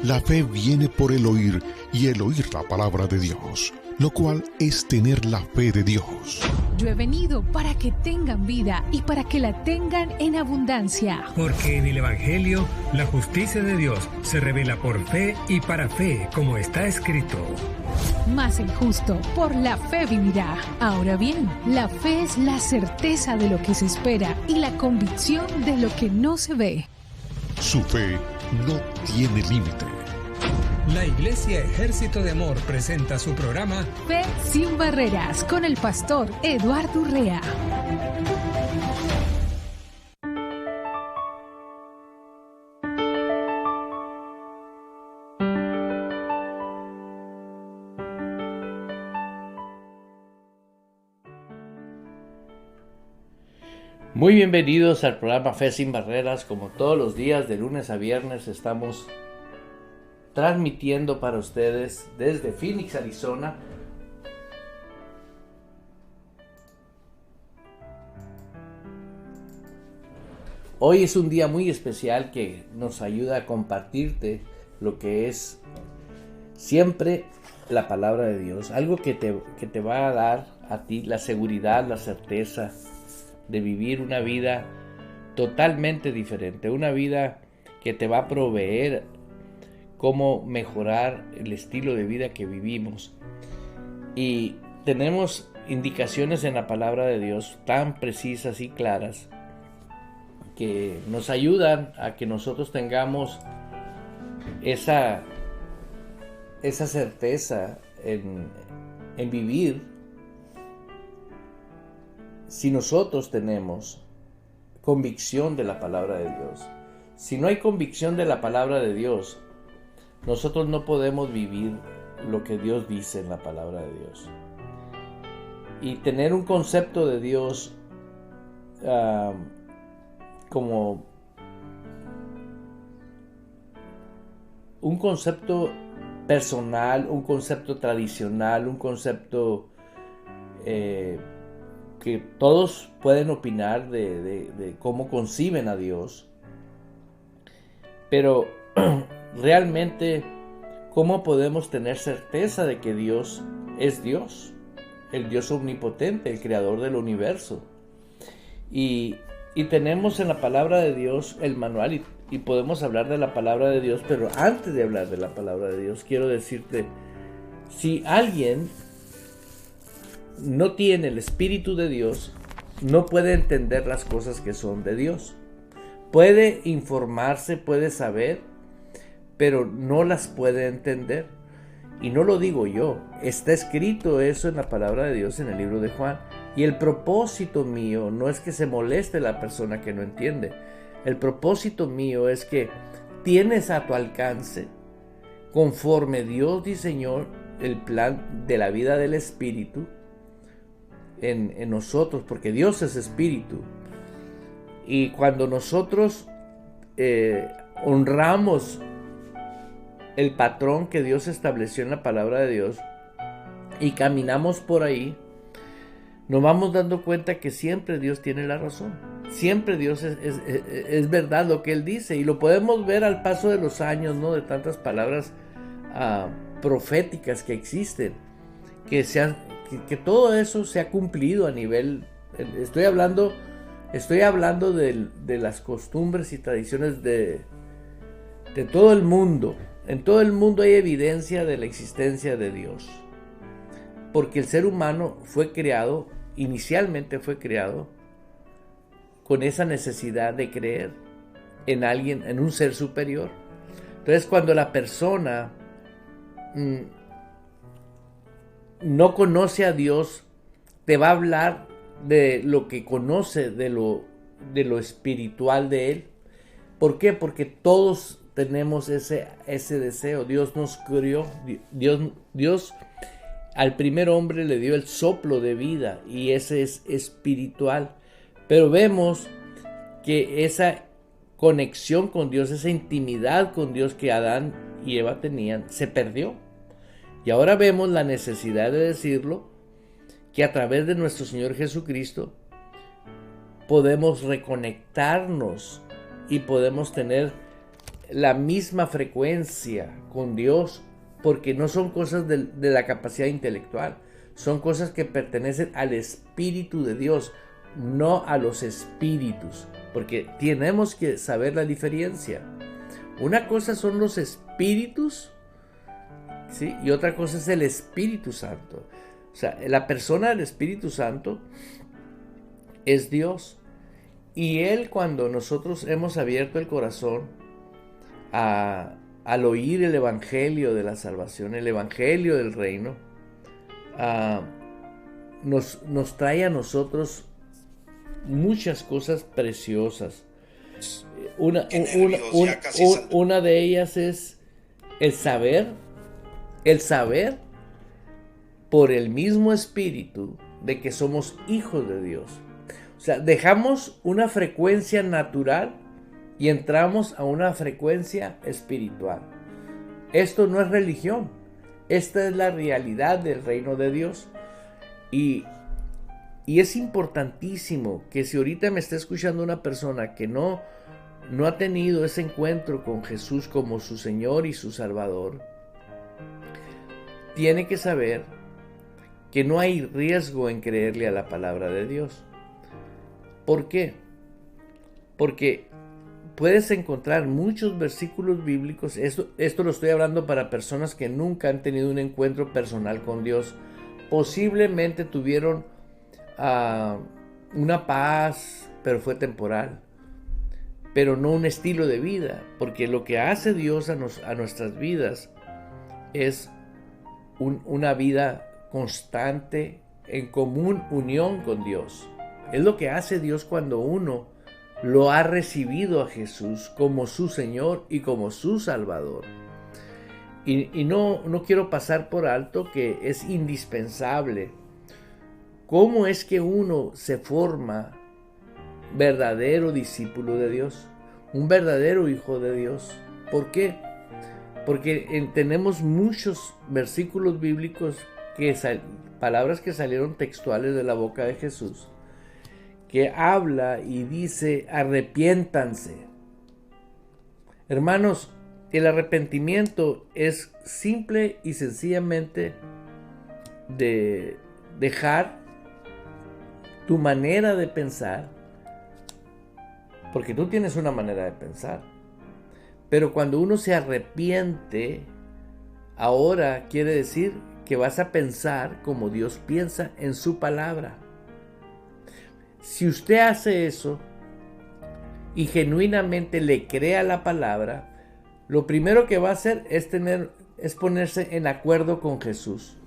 La fe viene por el oír y el oír la palabra de Dios, lo cual es tener la fe de Dios. Yo he venido para que tengan vida y para que la tengan en abundancia. Porque en el Evangelio la justicia de Dios se revela por fe y para fe, como está escrito. Mas el justo por la fe vivirá. Ahora bien, la fe es la certeza de lo que se espera y la convicción de lo que no se ve. Su fe no tiene límite. La Iglesia Ejército de Amor presenta su programa Fe sin Barreras con el pastor Eduardo Urrea. Muy bienvenidos al programa Fe sin Barreras. Como todos los días, de lunes a viernes, estamos transmitiendo para ustedes desde Phoenix, Arizona. Hoy es un día muy especial que nos ayuda a compartirte lo que es siempre la palabra de Dios. Algo que te va a dar a ti la seguridad, la certeza de vivir una vida totalmente diferente. Una vida que te va a proveer cómo mejorar el estilo de vida que vivimos. Y tenemos indicaciones en la palabra de Dios tan precisas y claras que nos ayudan a que nosotros tengamos esa certeza en vivir. Si nosotros tenemos convicción de la palabra de Dios, si no hay convicción de la palabra de Dios, nosotros no podemos vivir lo que Dios dice en la palabra de Dios. Y tener un concepto de Dios como un concepto personal, un concepto tradicional, un concepto que todos pueden opinar de cómo conciben a Dios, pero realmente, ¿cómo podemos tener certeza de que Dios es Dios? El Dios omnipotente, el creador del universo. Y tenemos en la palabra de Dios el manual y podemos hablar de la palabra de Dios, pero antes de hablar de la palabra de Dios, quiero decirte, si alguien no tiene el Espíritu de Dios, no puede entender las cosas que son de Dios. Puede informarse, puede saber, pero no las puede entender. Y no lo digo yo, está escrito eso en la palabra de Dios en el libro de Juan. Y el propósito mío no es que se moleste la persona que no entiende. El propósito mío es que tienes a tu alcance, conforme Dios diseñó el plan de la vida del Espíritu en nosotros, porque Dios es Espíritu. Y cuando nosotros honramos el patrón que Dios estableció en la palabra de Dios y caminamos por ahí, nos vamos dando cuenta que siempre Dios tiene la razón. Siempre Dios es verdad lo que Él dice, y lo podemos ver al paso de los años, ¿no? De tantas palabras proféticas que existen, que todo eso se ha cumplido a nivel. Estoy hablando de las costumbres y tradiciones de todo el mundo. En todo el mundo hay evidencia de la existencia de Dios, porque el ser humano inicialmente fue creado con esa necesidad de creer en alguien, en un ser superior. Entonces, cuando la persona no conoce a Dios, te va a hablar de lo que conoce, de lo espiritual de Él. ¿Por qué? Porque todos tenemos ese deseo. Dios nos crió, Dios al primer hombre le dio el soplo de vida, y ese es espiritual. Pero vemos que esa conexión con Dios, esa intimidad con Dios que Adán y Eva tenían, se perdió. Y ahora vemos la necesidad de decirlo, que a través de nuestro Señor Jesucristo podemos reconectarnos y podemos tener la misma frecuencia con Dios, porque no son cosas de la capacidad intelectual, son cosas que pertenecen al Espíritu de Dios, no a los espíritus, porque tenemos que saber la diferencia. Una cosa son los espíritus, ¿sí? Y otra cosa es el Espíritu Santo. O sea, la persona del Espíritu Santo es Dios. Y Él, cuando nosotros hemos abierto el corazón al oír el Evangelio de la salvación, el Evangelio del reino, nos trae a nosotros muchas cosas preciosas. Una de ellas es el saber por el mismo Espíritu de que somos hijos de Dios. O sea, dejamos una frecuencia natural y entramos a una frecuencia espiritual. Esto no es religión, esta es la realidad del reino de Dios. Y es importantísimo que si ahorita me está escuchando una persona que no ha tenido ese encuentro con Jesús como su Señor y su Salvador, tiene que saber que no hay riesgo en creerle a la palabra de Dios. ¿Por qué? Porque puedes encontrar muchos versículos bíblicos, esto lo estoy hablando para personas que nunca han tenido un encuentro personal con Dios. Posiblemente tuvieron una paz, pero fue temporal, pero no un estilo de vida, porque lo que hace Dios a nuestras vidas es una vida constante en común unión con Dios. Es lo que hace Dios cuando uno lo ha recibido a Jesús como su Señor y como su Salvador. Y no quiero pasar por alto que es indispensable. ¿Cómo es que uno se forma verdadero discípulo de Dios? Un verdadero hijo de Dios. ¿Por qué? Porque tenemos muchos versículos bíblicos, palabras que salieron textuales de la boca de Jesús, que habla y dice: arrepiéntanse. Hermanos, el arrepentimiento es simple y sencillamente de dejar tu manera de pensar, porque tú tienes una manera de pensar, pero cuando uno se arrepiente, ahora quiere decir que vas a pensar como Dios piensa en su palabra. Si usted hace eso y genuinamente le cree a la palabra, lo primero que va a hacer es ponerse en acuerdo con Jesús.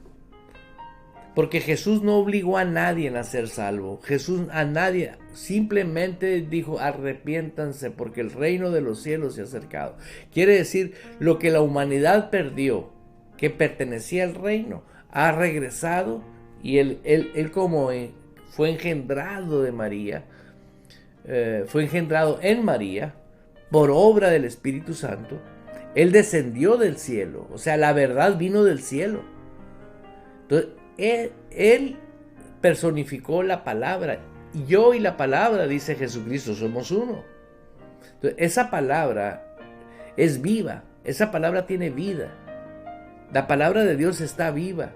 Porque Jesús no obligó a nadie a ser salvo. Jesús a nadie simplemente dijo: arrepiéntanse porque el reino de los cielos se ha acercado. Quiere decir, lo que la humanidad perdió, que pertenecía al reino, ha regresado, y él como fue engendrado de María, fue engendrado en María por obra del Espíritu Santo. Él descendió del cielo, o sea, la verdad vino del cielo. Entonces, él personificó la palabra. Yo y la palabra, dice Jesucristo, somos uno. Entonces, esa palabra es viva, esa palabra tiene vida. La palabra de Dios está viva.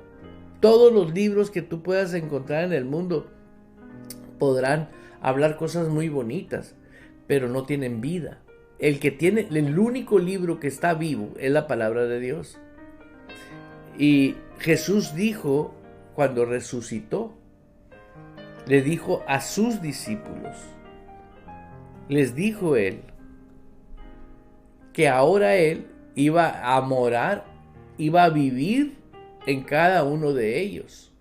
Todos los libros que tú puedas encontrar en el mundo podrán hablar cosas muy bonitas, pero no tienen vida. El único libro que está vivo es la palabra de Dios. Y Jesús dijo, cuando resucitó, le dijo a sus discípulos, les dijo él, que ahora él iba a morar, iba a vivir en cada uno de ellos,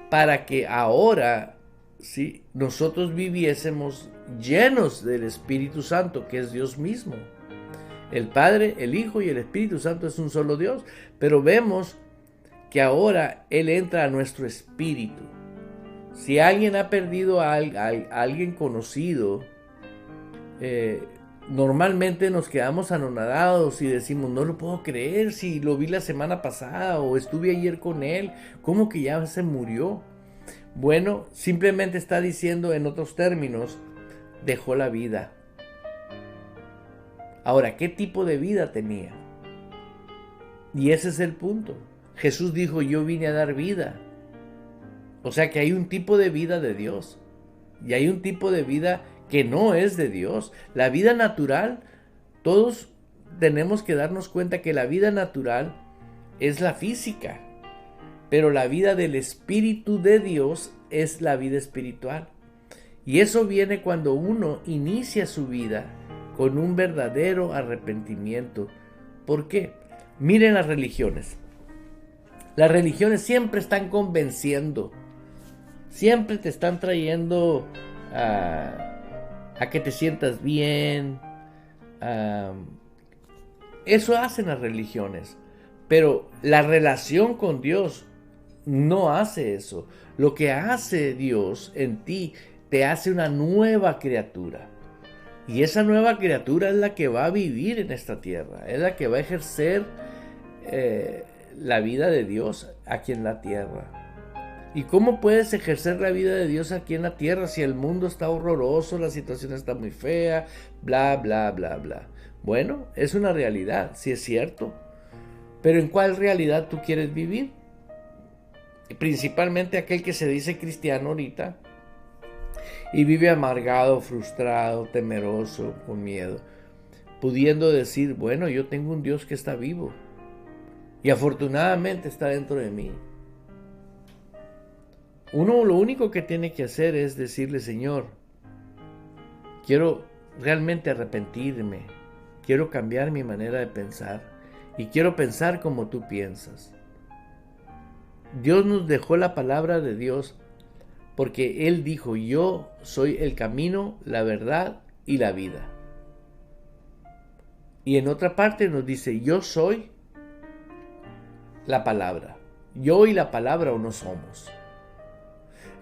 para que ahora, ¿sí?, nosotros viviésemos llenos del Espíritu Santo, que es Dios mismo. El Padre, el Hijo y el Espíritu Santo es un solo Dios, pero vemos que ahora Él entra a nuestro espíritu. Si alguien ha perdido a alguien conocido, normalmente nos quedamos anonadados y decimos: no lo puedo creer, si lo vi la semana pasada o estuve ayer con él, ¿cómo que ya se murió? Bueno, simplemente está diciendo, en otros términos, dejó la vida. Ahora, ¿qué tipo de vida tenía? Y ese es el punto. Jesús dijo, yo vine a dar vida. O sea que hay un tipo de vida de Dios y hay un tipo de vida que no es de Dios. La vida natural, todos tenemos que darnos cuenta que la vida natural es la física, pero la vida del Espíritu de Dios es la vida espiritual. Y eso viene cuando uno inicia su vida con un verdadero arrepentimiento. ¿Por qué? Miren las religiones. Las religiones siempre están convenciendo, siempre te están trayendo a que te sientas bien. Eso hacen las religiones, pero la relación con Dios no hace eso. Lo que hace Dios en ti, te hace una nueva criatura. Y esa nueva criatura es la que va a vivir en esta tierra, es la que va a ejercer la vida de Dios aquí en la tierra. ¿Y cómo puedes ejercer la vida de Dios aquí en la tierra si el mundo está horroroso, la situación está muy fea, bla, bla, bla, bla? Bueno, es una realidad, sí es cierto. Pero ¿en cuál realidad tú quieres vivir? Principalmente aquel que se dice cristiano ahorita y vive amargado, frustrado, temeroso, con miedo, pudiendo decir, bueno, yo tengo un Dios que está vivo y afortunadamente está dentro de mí. Uno lo único que tiene que hacer es decirle, Señor, quiero realmente arrepentirme, quiero cambiar mi manera de pensar y quiero pensar como tú piensas. Dios nos dejó la palabra de Dios porque Él dijo, yo soy el camino, la verdad y la vida. Y en otra parte nos dice, yo soy la palabra. Yo y la palabra uno somos.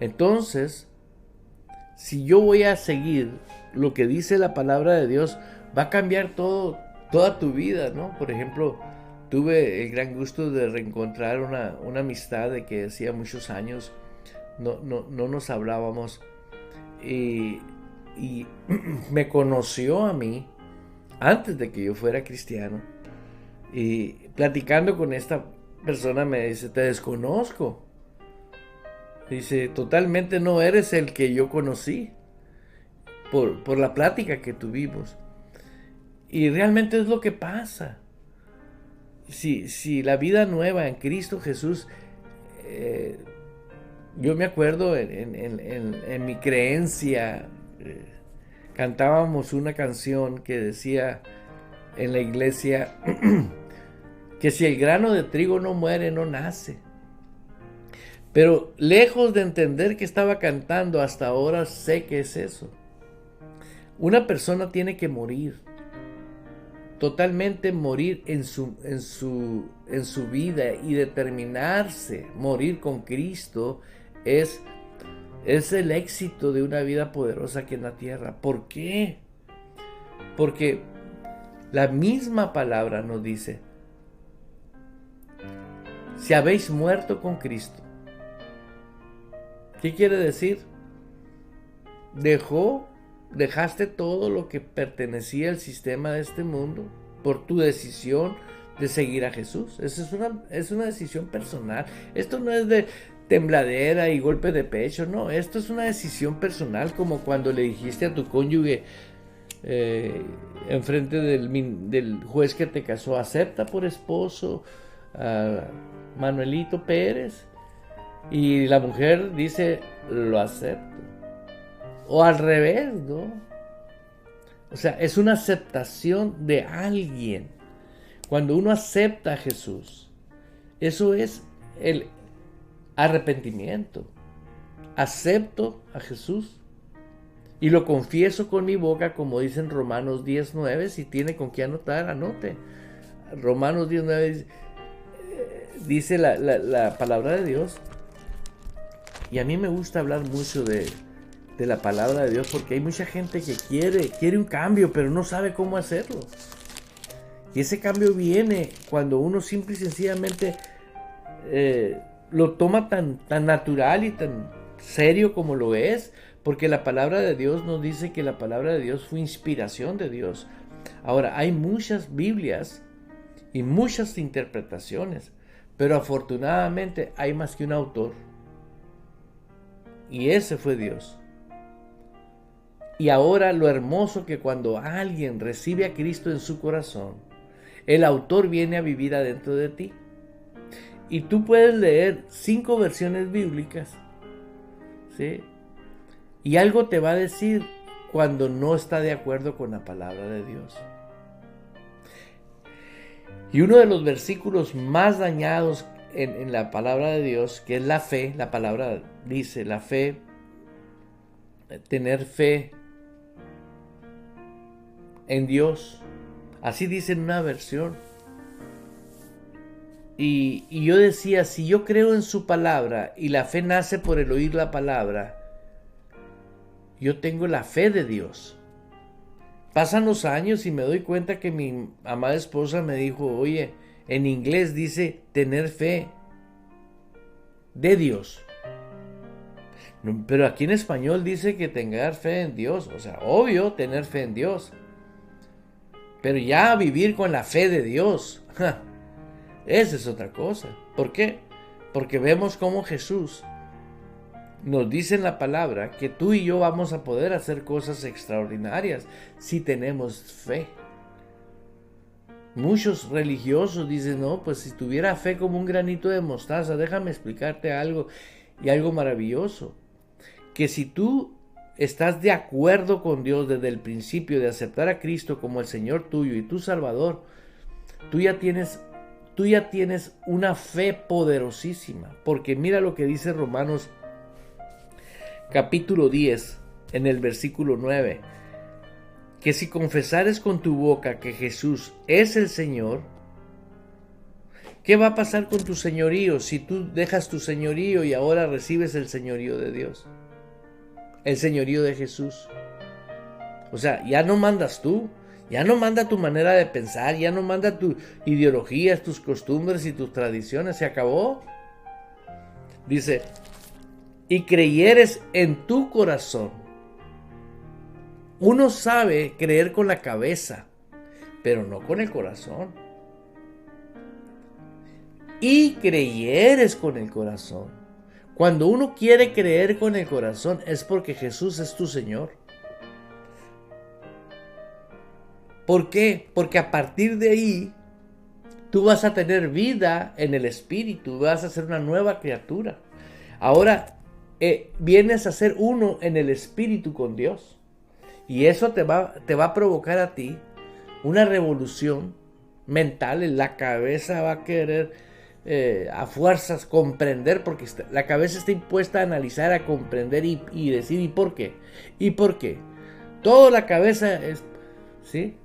Entonces, si yo voy a seguir lo que dice la palabra de Dios, va a cambiar toda tu vida, ¿no? Por ejemplo, tuve el gran gusto de reencontrar una amistad de que hacía muchos años no nos hablábamos y me conoció a mí antes de que yo fuera cristiano, y platicando con esta persona me dice, te desconozco. Dice, totalmente no eres el que yo conocí por la plática que tuvimos. Y realmente es lo que pasa. Si la vida nueva en Cristo Jesús, yo me acuerdo en mi creencia, cantábamos una canción que decía en la iglesia que si el grano de trigo no muere, no nace. Pero lejos de entender que estaba cantando, hasta ahora sé que es eso. Una persona tiene que morir, totalmente morir en su vida y determinarse, morir con Cristo es el éxito de una vida poderosa aquí en la tierra. ¿Por qué? Porque la misma palabra nos dice, si habéis muerto con Cristo. ¿Qué quiere decir? Dejaste todo lo que pertenecía al sistema de este mundo por tu decisión de seguir a Jesús. Esa es una decisión personal. Esto no es de tembladera y golpe de pecho, no. Esto es una decisión personal, como cuando le dijiste a tu cónyuge enfrente del juez que te casó, acepta por esposo a Manuelito Pérez. Y la mujer dice, lo acepto. O al revés, ¿no? O sea, es una aceptación de alguien. Cuando uno acepta a Jesús, eso es el arrepentimiento. Acepto a Jesús y lo confieso con mi boca, como dice en Romanos 10:9. Si tiene con qué anotar, anote. Romanos 10:9 dice la palabra de Dios. Y a mí me gusta hablar mucho de la palabra de Dios, porque hay mucha gente que quiere un cambio, pero no sabe cómo hacerlo. Y ese cambio viene cuando uno simple y sencillamente lo toma tan natural y tan serio como lo es, porque la palabra de Dios nos dice que la palabra de Dios fue inspiración de Dios. Ahora, hay muchas Biblias y muchas interpretaciones, pero afortunadamente hay más que un autor. Y ese fue Dios. Y ahora lo hermoso que cuando alguien recibe a Cristo en su corazón, el autor viene a vivir adentro de ti. Y tú puedes leer 5 versiones bíblicas, ¿sí? Y algo te va a decir cuando no está de acuerdo con la palabra de Dios. Y uno de los versículos más dañados en la palabra de Dios, que es la fe, la palabra dice, la fe, tener fe en Dios. Así dice en una versión. Y yo decía, si yo creo en su palabra y la fe nace por el oír la palabra, yo tengo la fe de Dios. Pasan los años y me doy cuenta que mi amada esposa me dijo, oye, en inglés dice tener fe de Dios. Pero aquí en español dice que tengar fe en Dios. O sea, obvio, tener fe en Dios. Pero ya vivir con la fe de Dios, esa es otra cosa. ¿Por qué? Porque vemos cómo Jesús nos dice en la palabra que tú y yo vamos a poder hacer cosas extraordinarias si tenemos fe. Muchos religiosos dicen, no, pues si tuviera fe como un granito de mostaza, déjame explicarte algo, y algo maravilloso. Que si tú estás de acuerdo con Dios desde el principio de aceptar a Cristo como el Señor tuyo y tu Salvador, tú ya tienes una fe poderosísima. Porque mira lo que dice Romanos capítulo 10, en el versículo 9, que si confesares con tu boca que Jesús es el Señor, ¿qué va a pasar con tu señorío si tú dejas tu señorío y ahora recibes el señorío de Dios? El señorío de Jesús. O sea, ya no mandas tú, ya no manda tu manera de pensar, ya no manda tus ideologías, tus costumbres y tus tradiciones, se acabó. Dice, y creyeres en tu corazón. Uno sabe creer con la cabeza, pero no con el corazón. Y creyeres con el corazón. Cuando uno quiere creer con el corazón es porque Jesús es tu Señor. ¿Por qué? Porque a partir de ahí tú vas a tener vida en el Espíritu, vas a ser una nueva criatura. Ahora vienes a ser uno en el Espíritu con Dios. Y eso te va a provocar a ti una revolución mental. En la cabeza va a querer a fuerzas comprender, porque la cabeza está impuesta a analizar, a comprender y decir ¿y por qué? ¿Y por qué? Toda la cabeza es, ¿sí?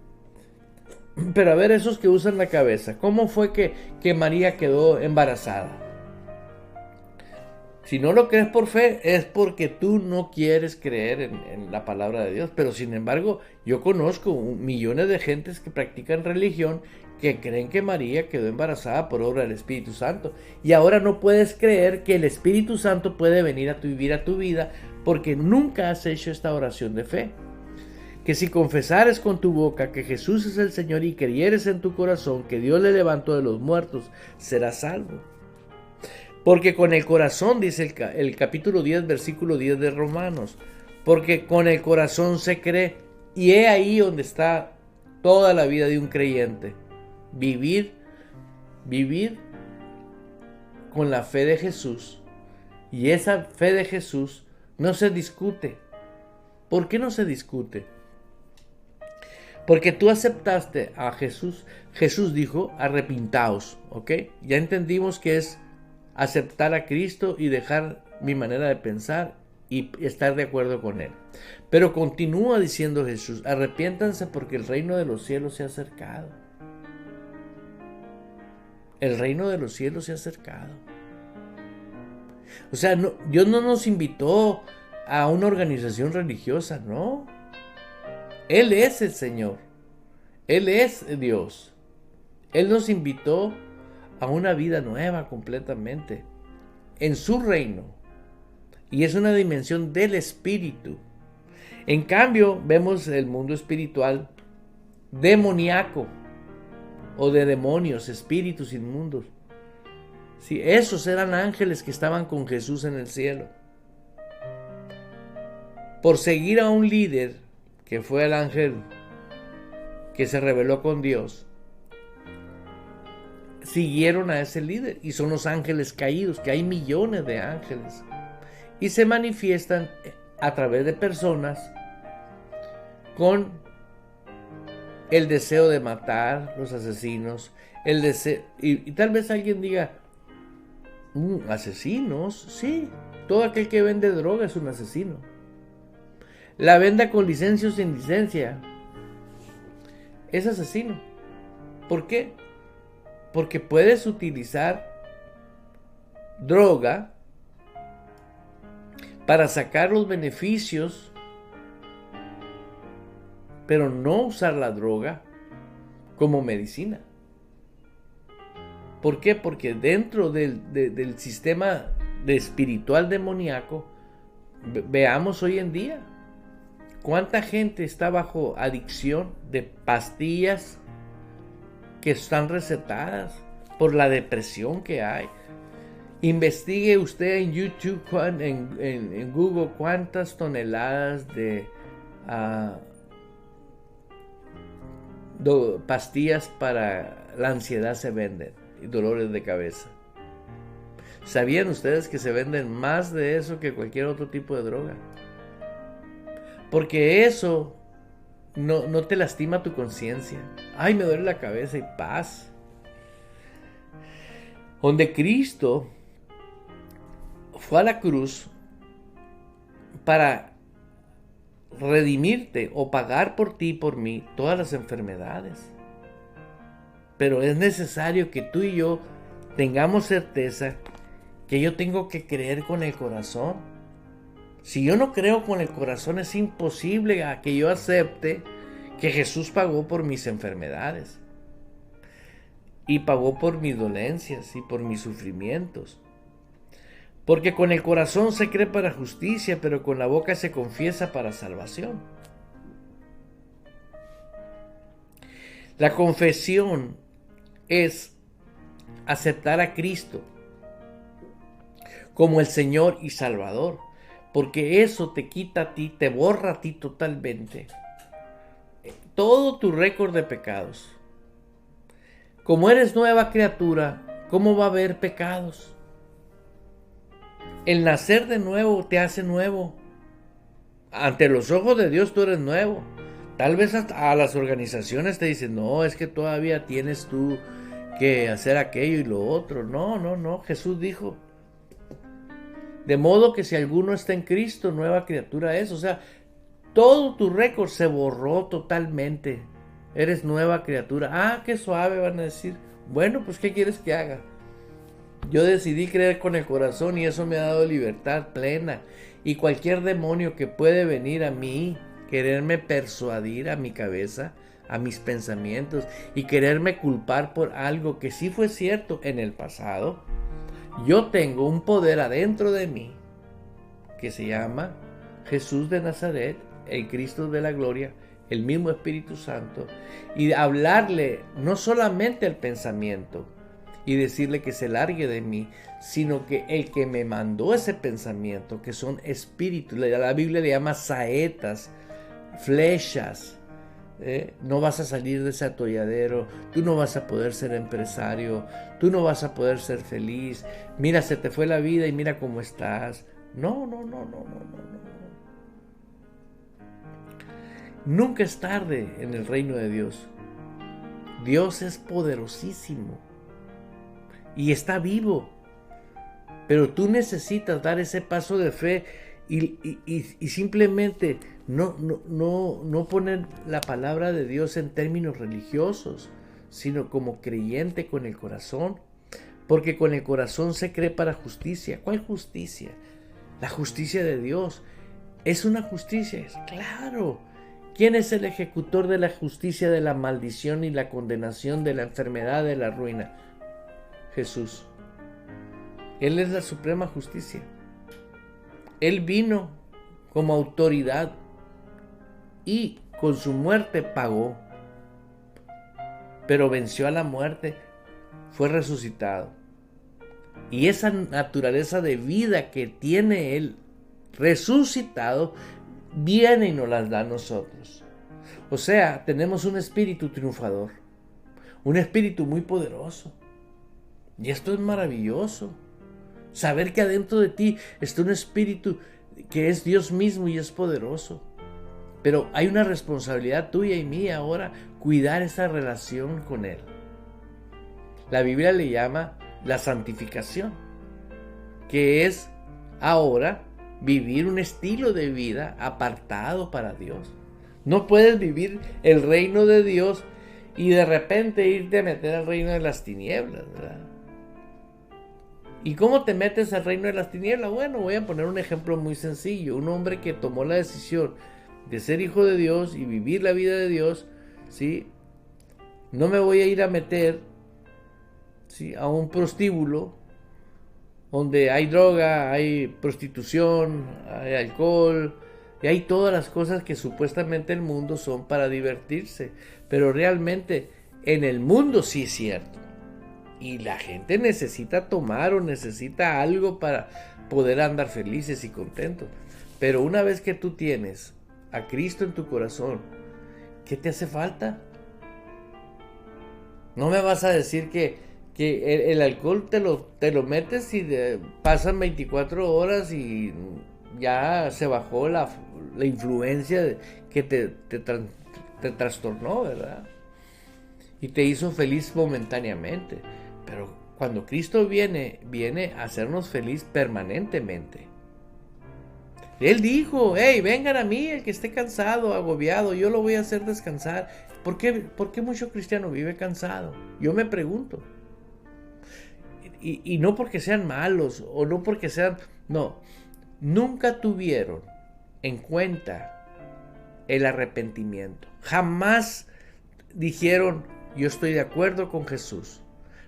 Pero a ver, esos que usan la cabeza, ¿cómo fue que María quedó embarazada? Si no lo crees por fe, es porque tú no quieres creer en la palabra de Dios. Pero sin embargo, yo conozco millones de gentes que practican religión que creen que María quedó embarazada por obra del Espíritu Santo. Y ahora no puedes creer que el Espíritu Santo puede venir a vivir a tu vida porque nunca has hecho esta oración de fe. Que si confesares con tu boca que Jesús es el Señor y creyeres en tu corazón que Dios le levantó de los muertos, serás salvo. Porque con el corazón, dice el capítulo 10, versículo 10 de Romanos, porque con el corazón se cree, y es ahí donde está toda la vida de un creyente. Vivir con la fe de Jesús. Y esa fe de Jesús no se discute. ¿Por qué no se discute? Porque tú aceptaste a Jesús. Jesús dijo, arrepintaos, ¿ok? Ya entendimos que es aceptar a Cristo y dejar mi manera de pensar y estar de acuerdo con Él. Pero continúa diciendo Jesús, arrepiéntanse porque el reino de los cielos se ha acercado. El reino de los cielos se ha acercado. O sea, Dios no nos invitó a una organización religiosa, no. Él es el Señor. Él es Dios. Él nos invitó a una vida nueva completamente en su reino, y es una dimensión del Espíritu. En cambio, vemos el mundo espiritual demoníaco o de demonios, espíritus inmundos. Sí, esos eran ángeles que estaban con Jesús en el cielo. Por seguir a un líder, que fue el ángel que se rebeló con Dios, siguieron a ese líder, y son los ángeles caídos, que hay millones de ángeles, y se manifiestan a través de personas con el deseo de matar, los asesinos, el deseo, y tal vez alguien diga, asesinos, sí, todo aquel que vende droga es un asesino. La venda con licencia o sin licencia es asesino. ¿Por qué? Porque puedes utilizar droga para sacar los beneficios, pero no usar la droga como medicina. ¿Por qué? Porque dentro del sistema espiritual demoníaco, veamos hoy en día, ¿cuánta gente está bajo adicción de pastillas que están recetadas por la depresión que hay? Investigue usted en YouTube, en Google, cuántas toneladas de pastillas para la ansiedad se venden y dolores de cabeza. ¿Sabían ustedes que se venden más de eso que cualquier otro tipo de droga? Porque eso no te lastima tu conciencia. Ay, me duele la cabeza y paz. Donde Cristo fue a la cruz para redimirte o pagar por ti y por mí todas las enfermedades. Pero es necesario que tú y yo tengamos certeza que yo tengo que creer con el corazón. Si yo no creo con el corazón, es imposible que yo acepte que Jesús pagó por mis enfermedades y pagó por mis dolencias y por mis sufrimientos. Porque con el corazón se cree para justicia, pero con la boca se confiesa para salvación. La confesión es aceptar a Cristo como el Señor y Salvador, porque eso te quita a ti, te borra a ti totalmente todo tu récord de pecados. Como eres nueva criatura, ¿cómo va a haber pecados? El nacer de nuevo te hace nuevo. Ante los ojos de Dios tú eres nuevo. Tal vez a las organizaciones te dicen, no, es que todavía tienes tú que hacer aquello y lo otro. No. Jesús dijo, de modo que si alguno está en Cristo, nueva criatura es. O sea, todo tu récord se borró totalmente. Eres nueva criatura. Ah, qué suave, van a decir. Bueno, pues ¿qué quieres que haga? Yo decidí creer con el corazón y eso me ha dado libertad plena. Y cualquier demonio que puede venir a mí, quererme persuadir a mi cabeza, a mis pensamientos y quererme culpar por algo que sí fue cierto en el pasado, yo tengo un poder adentro de mí que se llama Jesús de Nazaret, el Cristo de la gloria, el mismo Espíritu Santo, y hablarle no solamente al pensamiento y decirle que se largue de mí, sino que el que me mandó ese pensamiento, que son espíritus, la Biblia le llama saetas, flechas, no vas a salir de ese atolladero, tú no vas a poder ser empresario, tú no vas a poder ser feliz, mira, se te fue la vida y mira cómo estás. No. Nunca es tarde en el reino de Dios. Dios es poderosísimo y está vivo, pero tú necesitas dar ese paso de fe y simplemente no poner la palabra de Dios en términos religiosos, sino como creyente con el corazón, porque con el corazón se cree para justicia. ¿Cuál justicia? La justicia de Dios. ¿Es una justicia? Claro. ¿Quién es el ejecutor de la justicia, de la maldición y la condenación, de la enfermedad, de la ruina? Jesús. Él es la suprema justicia. Él vino como autoridad y con su muerte pagó pero venció a la muerte, fue resucitado. Y esa naturaleza de vida que tiene Él resucitado, viene y nos las da a nosotros. O sea, tenemos un espíritu triunfador, un espíritu muy poderoso. Y esto es maravilloso. Saber que adentro de ti está un espíritu que es Dios mismo y es poderoso. Pero hay una responsabilidad tuya y mía ahora, cuidar esa relación con Él. La Biblia le llama la santificación, que es ahora vivir un estilo de vida apartado para Dios. No puedes vivir el reino de Dios y de repente irte a meter al reino de las tinieblas, ¿verdad? ¿Y cómo te metes al reino de las tinieblas? Bueno, voy a poner un ejemplo muy sencillo. Un hombre que tomó la decisión de ser hijo de Dios y vivir la vida de Dios, ¿sí? No me voy a ir a meter, ¿sí?, a un prostíbulo donde hay droga, hay prostitución, hay alcohol, y hay todas las cosas que supuestamente el mundo son para divertirse. Pero realmente en el mundo sí es cierto. Y la gente necesita tomar o necesita algo para poder andar felices y contentos. Pero una vez que tú tienes a Cristo en tu corazón, ¿qué te hace falta? No me vas a decir que el alcohol te lo metes y pasan 24 horas y ya se bajó la influencia que te trastornó, ¿verdad? Y te hizo feliz momentáneamente. Pero cuando Cristo viene a hacernos feliz permanentemente. Él dijo: hey, vengan a mí el que esté cansado, agobiado, yo lo voy a hacer descansar. ¿Por qué mucho cristiano vive cansado? Yo me pregunto. Y no porque sean malos, o no porque sean... No, nunca tuvieron en cuenta el arrepentimiento. Jamás dijeron: yo estoy de acuerdo con Jesús.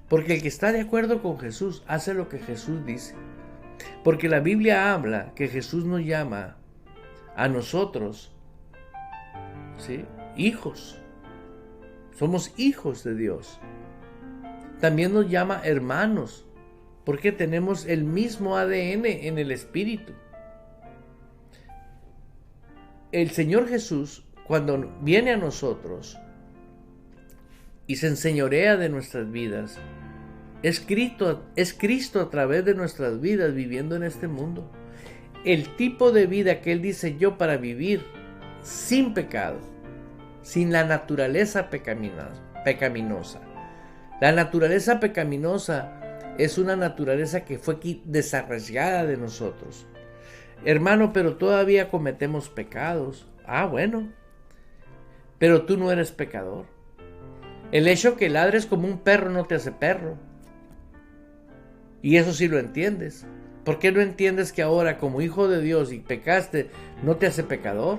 Porque el que está de acuerdo con Jesús hace lo que Jesús dice. Porque la Biblia habla que Jesús nos llama a nosotros, ¿sí?, hijos. Somos hijos de Dios. También nos llama hermanos, porque tenemos el mismo ADN en el espíritu. El Señor Jesús, cuando viene a nosotros y se enseñorea de nuestras vidas, es Cristo a través de nuestras vidas viviendo en este mundo. El tipo de vida que Él diseñó para vivir sin pecado, sin la naturaleza pecaminosa. La naturaleza pecaminosa es una naturaleza que fue desarraigada de nosotros. Hermano, pero todavía cometemos pecados. Ah, bueno, pero tú no eres pecador. El hecho que ladres como un perro no te hace perro. Y eso sí lo entiendes. ¿Por qué no entiendes que ahora, como hijo de Dios y pecaste, no te hace pecador?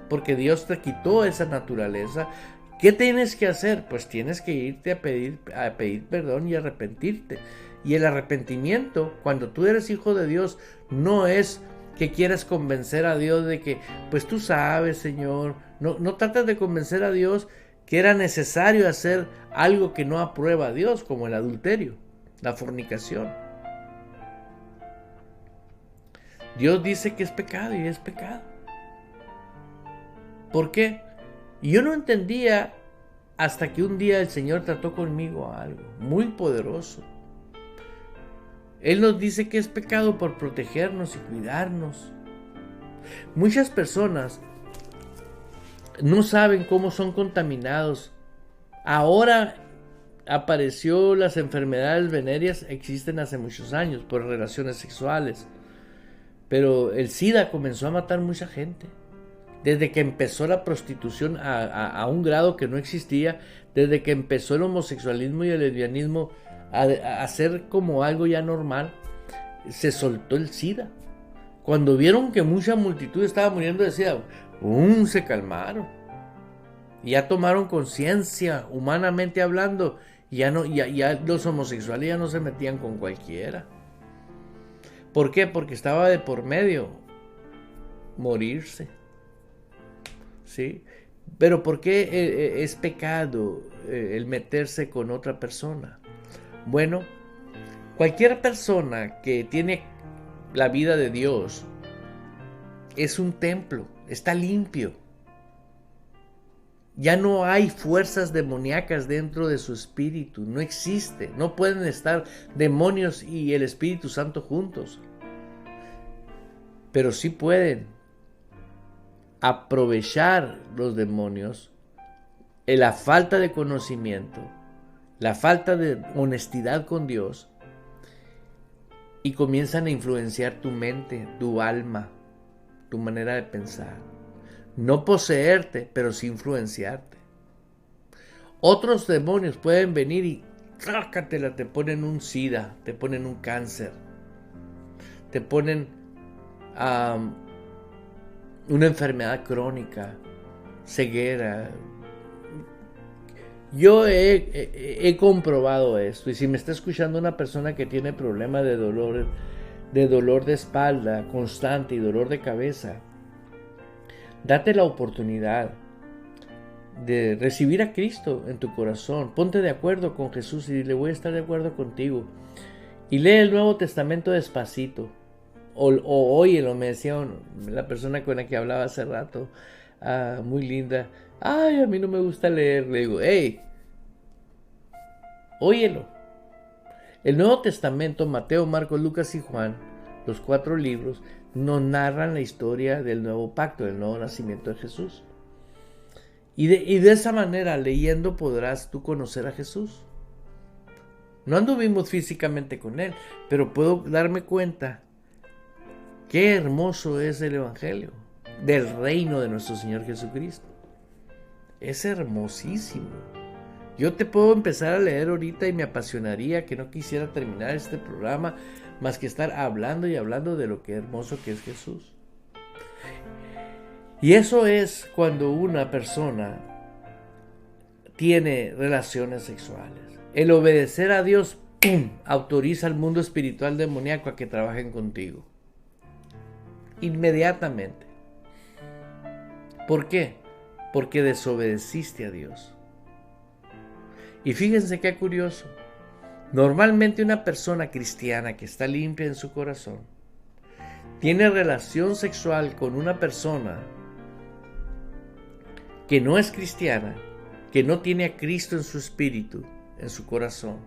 Porque Dios te quitó esa naturaleza. ¿Qué tienes que hacer? Pues tienes que irte a pedir perdón y arrepentirte. Y el arrepentimiento, cuando tú eres hijo de Dios, no es que quieras convencer a Dios de que, pues tú sabes, Señor. No tratas de convencer a Dios que era necesario hacer algo que no aprueba a Dios, como el adulterio, la fornicación. Dios dice que es pecado y es pecado. ¿Por qué? Yo no entendía hasta que un día el Señor trató conmigo algo muy poderoso. Él nos dice que es pecado por protegernos y cuidarnos. Muchas personas no saben cómo son contaminados. Ahora apareció las enfermedades venéreas, existen hace muchos años por relaciones sexuales. Pero el SIDA comenzó a matar mucha gente. Desde que empezó la prostitución a un grado que no existía, desde que empezó el homosexualismo y el lesbianismo a ser como algo ya normal, se soltó el SIDA. Cuando vieron que mucha multitud estaba muriendo de SIDA, se calmaron. Ya tomaron conciencia, humanamente hablando, ya los homosexuales ya no se metían con cualquiera. ¿Por qué? Porque estaba de por medio morirse. ¿Sí? Pero ¿por qué es pecado el meterse con otra persona? Bueno, cualquier persona que tiene la vida de Dios es un templo, está limpio. Ya no hay fuerzas demoníacas dentro de su espíritu, no existe, no pueden estar demonios y el Espíritu Santo juntos. Pero sí pueden aprovechar los demonios la falta de conocimiento, la falta de honestidad con Dios, y comienzan a influenciar tu mente, tu alma, tu manera de pensar. No poseerte, pero sí influenciarte. Otros demonios pueden venir y trácatela, te ponen un SIDA, te ponen un cáncer, te ponen una enfermedad crónica, ceguera. Yo he comprobado esto, y si me está escuchando una persona que tiene problemas de dolor de espalda constante y dolor de cabeza, date la oportunidad de recibir a Cristo en tu corazón. Ponte de acuerdo con Jesús y dile: voy a estar de acuerdo contigo. Y lee el Nuevo Testamento despacito. O óyelo, me decía la persona con la que hablaba hace rato, muy linda. Ay, a mí no me gusta leer. Le digo: hey, óyelo. El Nuevo Testamento, Mateo, Marcos, Lucas y Juan, los 4 libros, nos narran la historia del nuevo pacto, del nuevo nacimiento de Jesús. Y de esa manera, leyendo, podrás tú conocer a Jesús. No anduvimos físicamente con Él, pero puedo darme cuenta qué hermoso es el Evangelio del reino de nuestro Señor Jesucristo. Es hermosísimo. Yo te puedo empezar a leer ahorita y me apasionaría, que no quisiera terminar este programa más que estar hablando y hablando de lo que hermoso que es Jesús. Y eso es cuando una persona tiene relaciones sexuales. El obedecer a Dios, ¡pum!, autoriza al mundo espiritual demoníaco a que trabajen contigo. Inmediatamente. ¿Por qué? Porque desobedeciste a Dios. Y fíjense qué curioso. Normalmente una persona cristiana que está limpia en su corazón tiene relación sexual con una persona que no es cristiana, que no tiene a Cristo en su espíritu, en su corazón.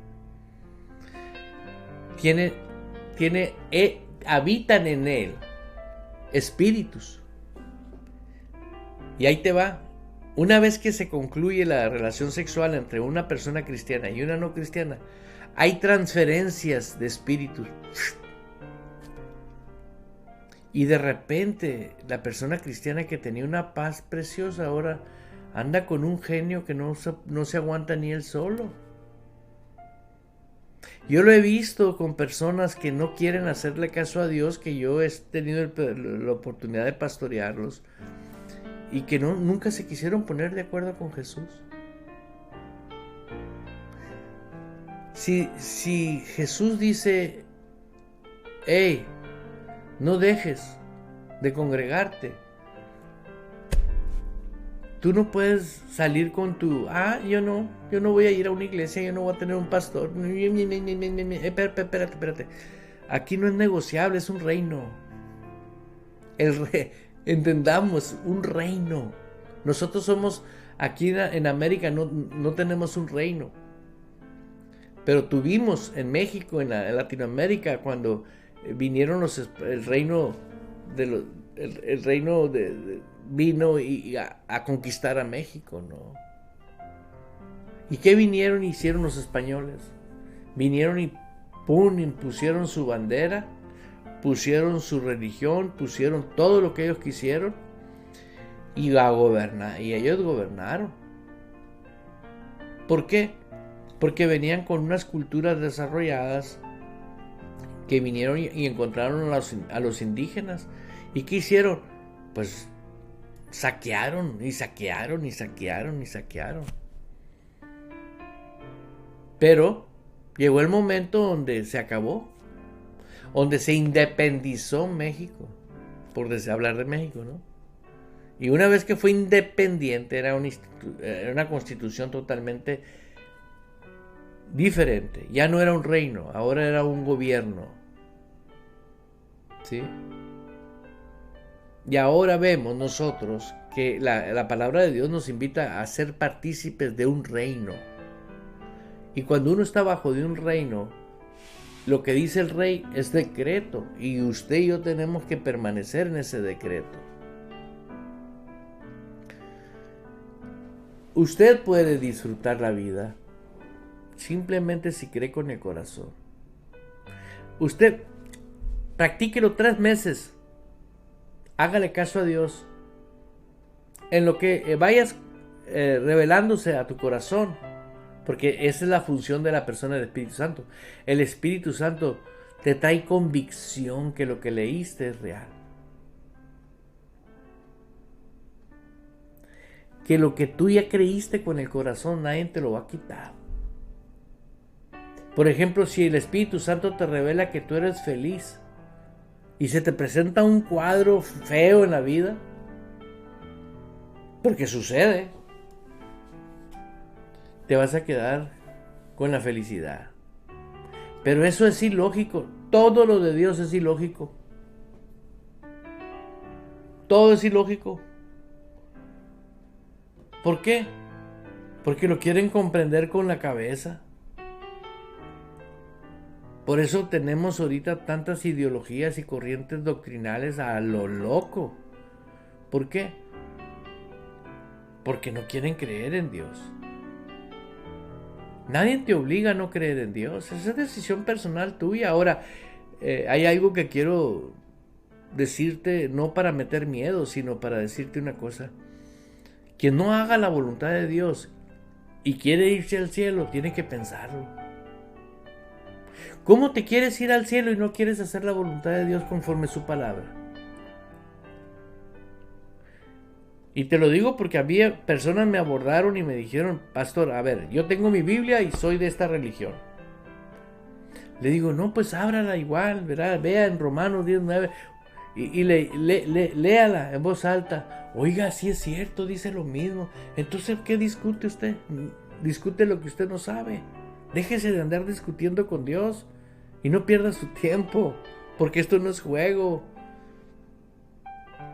Habitan en él espíritus. Y ahí te va. Una vez que se concluye la relación sexual entre una persona cristiana y una no cristiana, hay transferencias de espíritus. Y de repente, la persona cristiana que tenía una paz preciosa ahora anda con un genio que no se aguanta ni él solo. Yo lo he visto con personas que no quieren hacerle caso a Dios, que yo he tenido la oportunidad de pastorearlos, y que nunca se quisieron poner de acuerdo con Jesús. Si Jesús dice: hey, no dejes de congregarte, tú no puedes salir con tu: yo no voy a ir a una iglesia, yo no voy a tener un pastor. Espérate. Aquí no es negociable, es un reino. Entendamos, un reino. Nosotros somos, aquí en América no tenemos un reino. Pero tuvimos en México, en Latinoamérica, cuando vinieron el reino vino a conquistar a México, ¿no? ¿Y qué vinieron y hicieron los españoles? Vinieron y ¡pum!, impusieron su bandera, pusieron su religión, pusieron todo lo que ellos quisieron y a gobernar. Y ellos gobernaron. ¿Por qué? Porque venían con unas culturas desarrolladas que vinieron y encontraron a los indígenas. ¿Y qué hicieron? Pues saquearon. Pero llegó el momento donde se acabó, donde se independizó México, por hablar de México, ¿no? Y una vez que fue independiente, era una constitución totalmente diferente. Ya no era un reino, ahora era un gobierno. ¿Sí? Y ahora vemos nosotros que la palabra de Dios nos invita a ser partícipes de un reino. Y cuando uno está bajo de un reino, lo que dice el rey es decreto. Y usted y yo tenemos que permanecer en ese decreto. Usted puede disfrutar la vida simplemente si cree con el corazón. Usted practíquelo 3 meses. Hágale caso a Dios. En lo que vayas revelándose a tu corazón. Porque esa es la función de la persona del Espíritu Santo. El Espíritu Santo te trae convicción que lo que leíste es real. Que lo que tú ya creíste con el corazón nadie te lo va a quitar. Por ejemplo, si el Espíritu Santo te revela que tú eres feliz y se te presenta un cuadro feo en la vida, porque sucede, te vas a quedar con la felicidad. Pero eso es ilógico. Todo lo de Dios es ilógico. Todo es ilógico. ¿Por qué? Porque lo quieren comprender con la cabeza. Por eso tenemos ahorita tantas ideologías y corrientes doctrinales a lo loco. ¿Por qué? Porque no quieren creer en Dios. Nadie te obliga a no creer en Dios. Esa es decisión personal tuya. Ahora, hay algo que quiero decirte, no para meter miedo, sino para decirte una cosa. Quien no haga la voluntad de Dios y quiere irse al cielo, tiene que pensarlo. ¿Cómo te quieres ir al cielo y no quieres hacer la voluntad de Dios conforme su palabra? Y te lo digo porque a mí personas me abordaron y me dijeron: pastor, a ver, yo tengo mi Biblia y soy de esta religión. Le digo: no, pues ábrala igual, ¿verdad? Vea en Romanos 10:9 y léala en voz alta. Oiga, sí es cierto, dice lo mismo. Entonces, ¿qué discute usted? Discute lo que usted no sabe. Déjese de andar discutiendo con Dios y no pierda su tiempo, porque esto no es juego.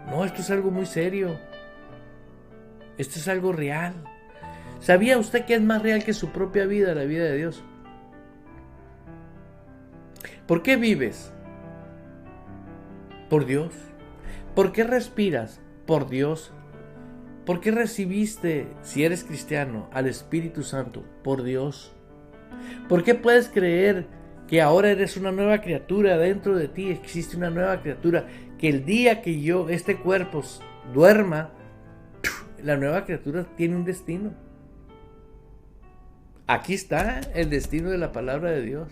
No, esto es algo muy serio. Esto es algo real. ¿Sabía usted que es más real que su propia vida, la vida de Dios? ¿Por qué vives? Por Dios. ¿Por qué respiras? Por Dios. ¿Por qué recibiste, si eres cristiano, al Espíritu Santo? Por Dios. ¿Por qué puedes creer que ahora eres una nueva criatura? Dentro de ti existe una nueva criatura, que el día que este cuerpo duerma, la nueva criatura tiene un destino. Aquí está el destino de la palabra de Dios.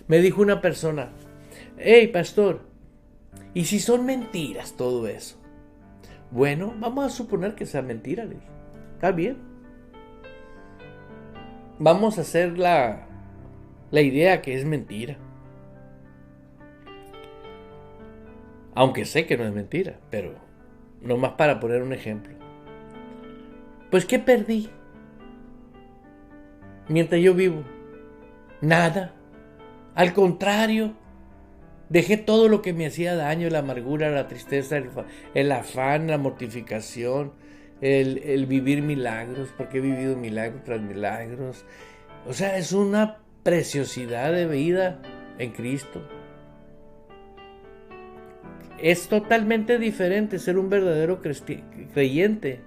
Me dijo una persona: hey, pastor, ¿y si son mentiras todo eso? Bueno, vamos a suponer que sea mentira, le dije. Está bien. Vamos a hacer la idea que es mentira. Aunque sé que no es mentira, pero nomás para poner un ejemplo. Pues, ¿qué perdí mientras yo vivo? Nada. Al contrario, dejé todo lo que me hacía daño: la amargura, la tristeza, el afán, la mortificación, el vivir milagros, porque he vivido milagros tras milagros. O sea, es una preciosidad de vida en Cristo. Es totalmente diferente ser un verdadero creyente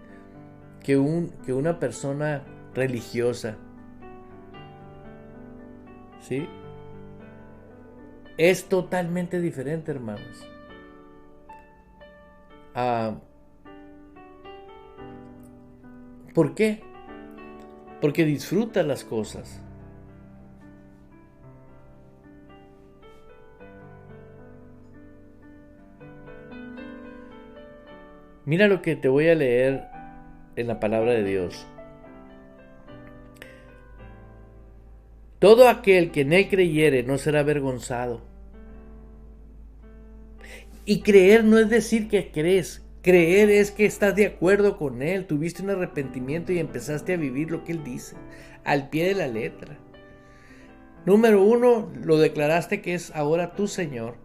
que una persona religiosa. ¿Sí? Es totalmente diferente, hermanos. ¿Por qué? Porque disfruta las cosas. Mira lo que te voy a leer en la palabra de Dios. Todo aquel que en él creyere no será avergonzado. Y creer no es decir que crees Creer es que estás de acuerdo con Él, tuviste un arrepentimiento y empezaste a vivir lo que Él dice, al pie de la letra. Número 1, lo declaraste que es ahora tu Señor.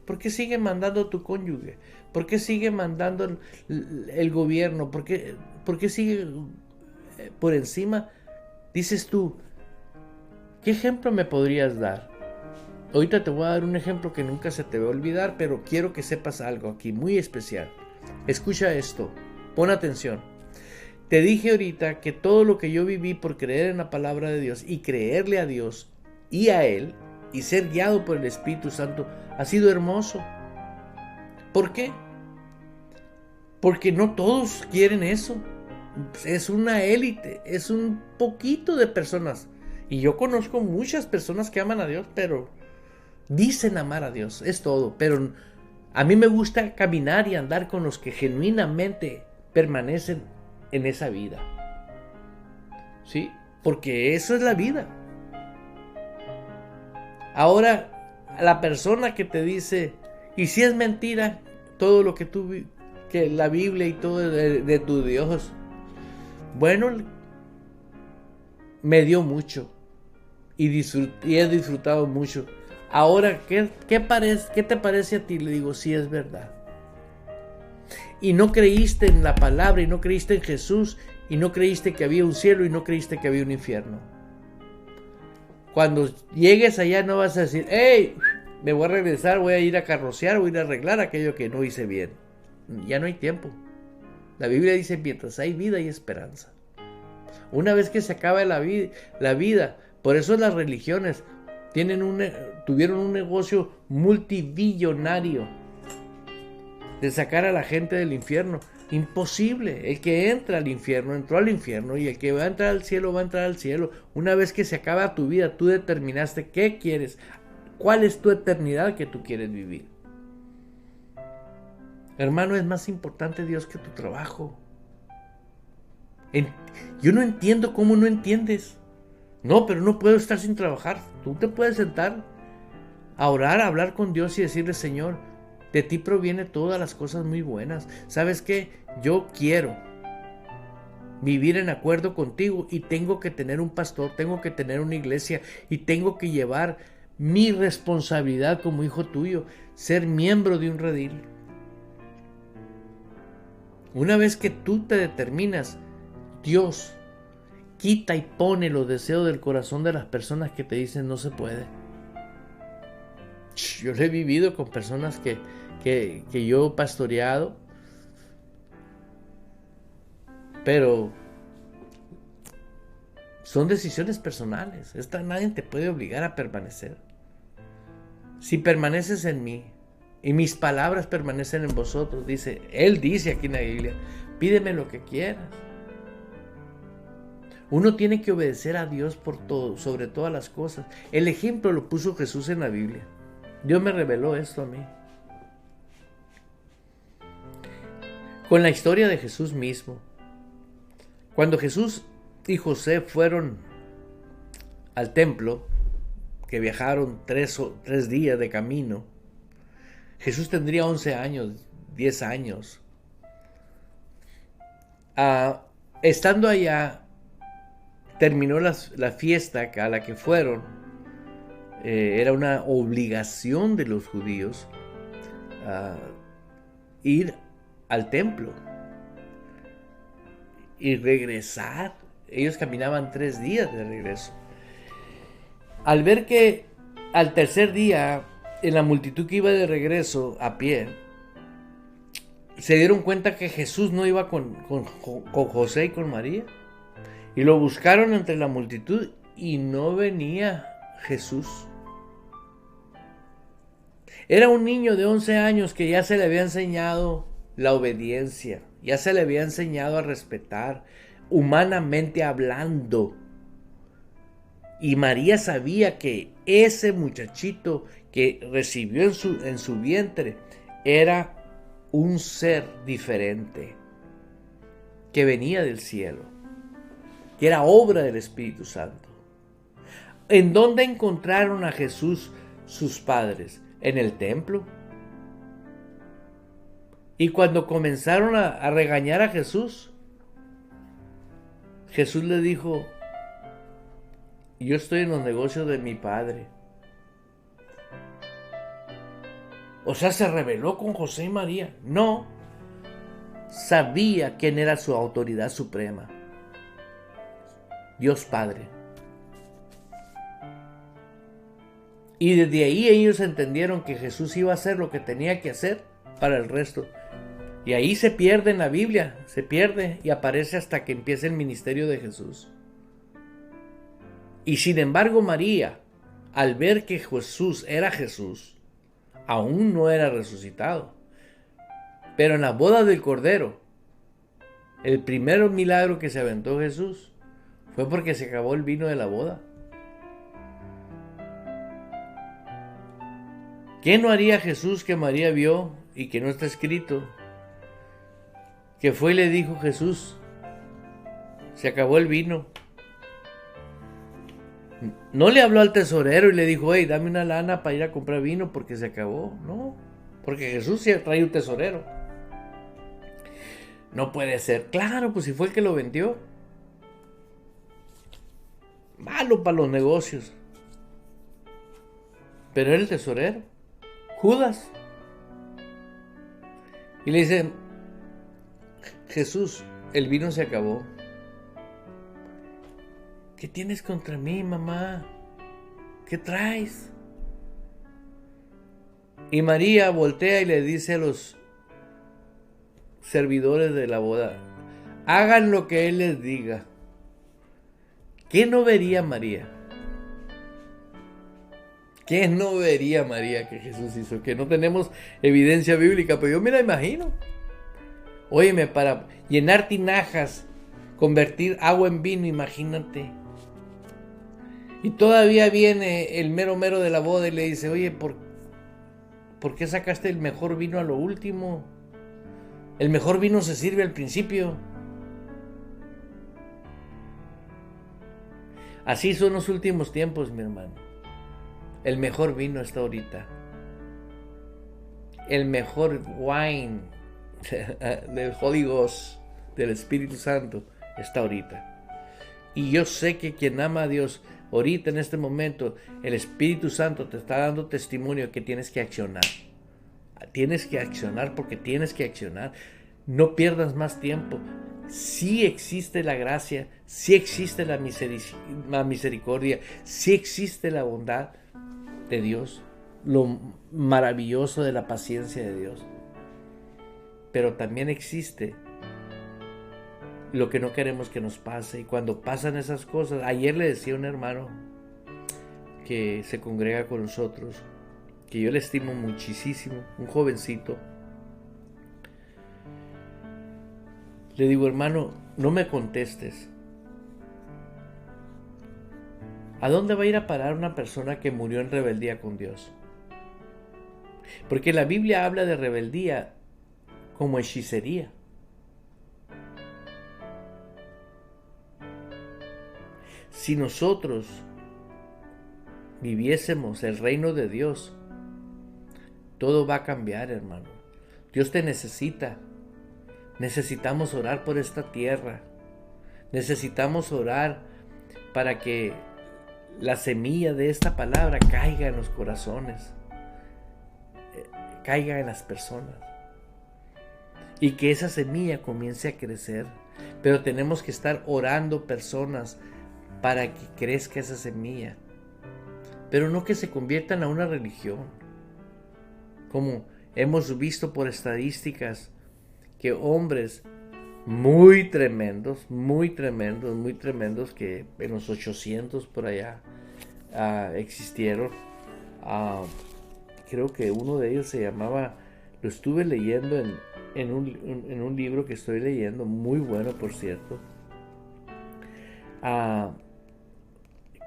¿Por qué sigue mandando tu cónyuge? ¿Por qué sigue mandando el gobierno? ¿Por qué sigue por encima? Dices tú, ¿qué ejemplo me podrías dar? Ahorita te voy a dar un ejemplo que nunca se te va a olvidar, pero quiero que sepas algo aquí muy especial. Escucha esto, pon atención. Te dije ahorita que todo lo que yo viví por creer en la palabra de Dios y creerle a Dios y a Él y ser guiado por el Espíritu Santo ha sido hermoso. ¿Por qué? Porque no todos quieren eso. Es una élite, es un poquito de personas. Y yo conozco muchas personas que aman a Dios, pero dicen amar a Dios, es todo. Pero a mí me gusta caminar y andar con los que genuinamente permanecen en esa vida. ¿Sí? Porque eso es la vida. Ahora, la persona que te dice, y si es mentira todo lo que que la Biblia y todo de tu Dios, bueno, me dio mucho y he disfrutado mucho. Ahora, ¿qué te parece a ti? Le digo, sí es verdad. Y no creíste en la palabra, y no creíste en Jesús, y no creíste que había un cielo, y no creíste que había un infierno. Cuando llegues allá no vas a decir, hey, me voy a regresar, voy a ir a carrocear, voy a ir a arreglar aquello que no hice bien. Ya no hay tiempo. La Biblia dice, mientras hay vida hay esperanza. Una vez que se acaba la vida, por eso las religiones tuvieron un negocio multibillonario de sacar a la gente del infierno. Imposible. El que entra al infierno, entró al infierno, y el que va a entrar al cielo, va a entrar al cielo. Una vez que se acaba tu vida, tú determinaste qué quieres, cuál es tu eternidad que tú quieres vivir. Hermano, es más importante Dios que tu trabajo. Yo no entiendo cómo no entiendes. No, pero no puedo estar sin trabajar. Tú te puedes sentar a orar, a hablar con Dios y decirle, Señor, de ti proviene todas las cosas muy buenas. ¿Sabes qué? Yo quiero vivir en acuerdo contigo y tengo que tener un pastor, tengo que tener una iglesia y tengo que llevar mi responsabilidad como hijo tuyo, ser miembro de un redil. Una vez que tú te determinas, Dios quita y pone los deseos del corazón de las personas que te dicen no se puede. Yo lo he vivido con personas que yo he pastoreado, pero son decisiones personales. Nadie te puede obligar a permanecer. Si permaneces en mí y mis palabras permanecen en vosotros, Él dice aquí en la Biblia, pídeme lo que quieras. Uno tiene que obedecer a Dios por todo, sobre todas las cosas. El ejemplo lo puso Jesús en la Biblia. Dios me reveló esto a mí. Con la historia de Jesús mismo. Cuando Jesús y José fueron al templo, que viajaron 3 días de camino, Jesús tendría 11 años, 10 años. Estando allá, terminó la fiesta a la que fueron. Era una obligación de los judíos ir al templo y regresar. Ellos caminaban 3 días de regreso. Al ver que al tercer día, en la multitud que iba de regreso a pie, se dieron cuenta que Jesús no iba con José y con María. Y lo buscaron entre la multitud y no venía Jesús. Era un niño de 11 años que ya se le había enseñado la obediencia, ya se le había enseñado a respetar, humanamente hablando. Y María sabía que ese muchachito que recibió en su vientre era un ser diferente, que venía del cielo, que era obra del Espíritu Santo. ¿En dónde encontraron a Jesús sus padres? ¿En el templo? Y cuando comenzaron a regañar a Jesús, Jesús le dijo: yo estoy en los negocios de mi Padre. O sea, ¿se rebeló con José y María? No. Sabía quién era su autoridad suprema: Dios Padre. Y desde ahí ellos entendieron que Jesús iba a hacer lo que tenía que hacer para el resto. Y ahí se pierde en la Biblia, se pierde y aparece hasta que empiece el ministerio de Jesús. Y sin embargo, María, al ver que Jesús era Jesús, aún no era resucitado. Pero en la boda del Cordero, el primer milagro que se aventó Jesús fue porque se acabó el vino de la boda. ¿Qué no haría Jesús que María vio y que no está escrito? Que fue y le dijo: Jesús, se acabó el vino. No le habló al tesorero y le dijo: hey, dame una lana para ir a comprar vino porque se acabó. No, porque Jesús sí trae un tesorero. No puede ser. Claro, pues si fue el que lo vendió. Malo para los negocios. Pero era el tesorero, Judas. Y le dice: Jesús, el vino se acabó. ¿Qué tienes contra mí, mamá? ¿Qué traes? Y María voltea y le dice a los servidores de la boda: hagan lo que Él les diga. ¿Qué no vería María? ¿Qué no vería María que Jesús hizo? Que no tenemos evidencia bíblica, pero yo me la imagino. Óyeme, para llenar tinajas, convertir agua en vino, imagínate. Y todavía viene el mero mero de la boda y le dice: oye, ¿por qué sacaste el mejor vino a lo último? El mejor vino se sirve al principio. Así son los últimos tiempos, mi hermano. El mejor vino está ahorita. El mejor wine del Holy Ghost, del Espíritu Santo, está ahorita. Y yo sé que quien ama a Dios, ahorita en este momento, el Espíritu Santo te está dando testimonio que tienes que accionar. Tienes que accionar porque tienes que accionar. No pierdas más tiempo. Sí existe la gracia, sí existe la misericordia, sí existe la bondad de Dios, lo maravilloso de la paciencia de Dios. Pero también existe lo que no queremos que nos pase. Y cuando pasan esas cosas, ayer le decía a un hermano que se congrega con nosotros, que yo le estimo muchísimo, un jovencito. Le digo: hermano, no me contestes. ¿A dónde va a ir a parar una persona que murió en rebeldía con Dios? Porque la Biblia habla de rebeldía como hechicería. Si nosotros viviésemos el reino de Dios, todo va a cambiar, hermano. Dios te necesita. Necesitamos orar por esta tierra. Necesitamos orar para que la semilla de esta palabra caiga en los corazones, caiga en las personas, y que esa semilla comience a crecer. Pero tenemos que estar orando personas para que crezca esa semilla, pero no que se conviertan a una religión, como hemos visto por estadísticas que hombres muy tremendos que en los 800 por allá existieron. Creo que uno de ellos se llamaba, lo estuve leyendo en un libro que estoy leyendo, muy bueno por cierto.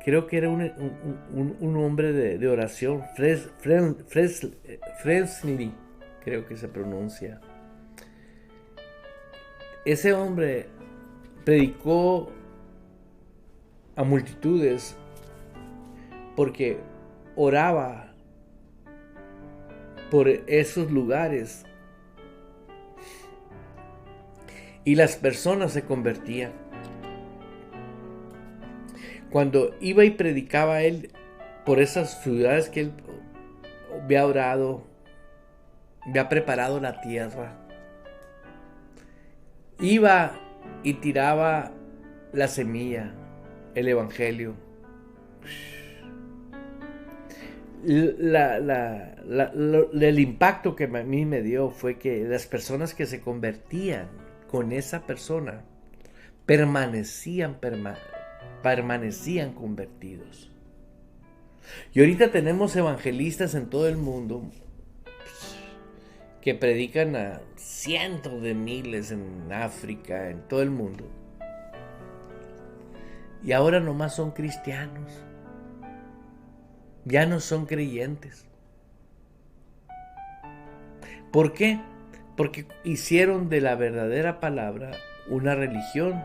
Creo que era un hombre de oración, Fresneri, creo que se pronuncia. Ese hombre predicó a multitudes porque oraba por esos lugares y las personas se convertían. Cuando iba y predicaba él por esas ciudades que él había orado, había preparado la tierra, iba y tiraba la semilla, el evangelio. El impacto que a mí me dio fue que las personas que se convertían con esa persona permanecían convertidos. Y ahorita tenemos evangelistas en todo el mundo que predican a cientos de miles en África, en todo el mundo. Y ahora nomás son cristianos. Ya no son creyentes. ¿Por qué? Porque hicieron de la verdadera palabra una religión,